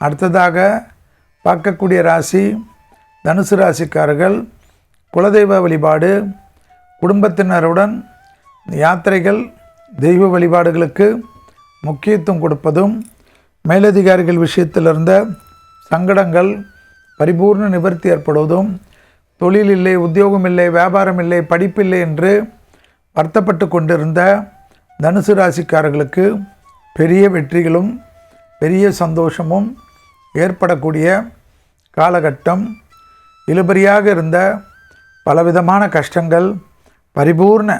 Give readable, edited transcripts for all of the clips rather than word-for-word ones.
அடுத்ததாக பார்க்கக்கூடிய ராசி தனுசு ராசிக்காரர்கள். குலதெய்வ வழிபாடு, குடும்பத்தினருடன் யாத்திரைகள், தெய்வ வழிபாடுகளுக்கு முக்கியத்துவம் கொடுப்பதும், மேலதிகாரிகள் விஷயத்தில் இருந்த சங்கடங்கள் பரிபூர்ண நிவர்த்தி ஏற்படுவதும், தொழில் இல்லை, உத்தியோகம் இல்லை, வியாபாரம் இல்லை, படிப்பில்லை என்று வருத்தப்பட்டு கொண்டிருந்த தனுசு ராசிக்காரர்களுக்கு பெரிய வெற்றிகளும் பெரிய சந்தோஷமும் ஏற்படக்கூடிய காலகட்டம். இழுபறியாக இருந்த பலவிதமான கஷ்டங்கள் பரிபூர்ண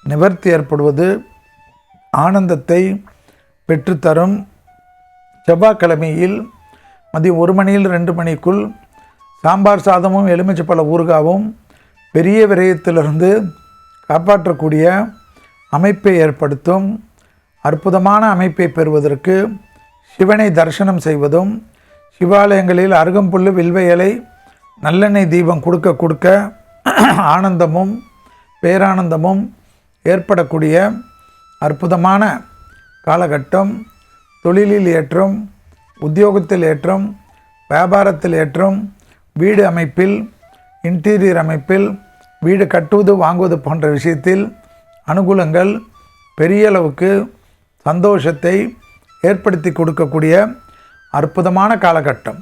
நிவர்த்தி ஏற்படுவது ஆனந்தத்தை பெற்றுத்தரும். செவ்வாய்க்கிழமையில் மதியம் 1 மணியில் 2 மணிக்குள் சாம்பார் சாதமும் எலுமிச்சைப்பழ ஊறுகாவும் பெரிய விரயத்திலிருந்து காப்பாற்றக்கூடிய அமைப்பை ஏற்படுத்தும். அற்புதமான அமைப்பை பெறுவதற்கு சிவனை தரிசனம் செய்வதும், சிவாலயங்களில் அருகம்புல், வில்வ இலை, நல்லெண்ணெய் தீபம் கொடுக்க கொடுக்க ஆனந்தமும் பேரானந்தமும் ஏற்படக்கூடிய அற்புதமான காலகட்டம். தொழிலில் ஏற்றம், உத்தியோகத்தில் ஏற்றம், வியாபாரத்தில் ஏற்றம், வீடு அமைப்பில், இன்டீரியர் அமைப்பில், வீடு கட்டுவது வாங்குவது போன்ற விஷயத்தில் அனுகூலங்கள் பெரிய அளவுக்கு சந்தோஷத்தை ஏற்படுத்தி கொடுக்கக்கூடிய அற்புதமான காலகட்டம்.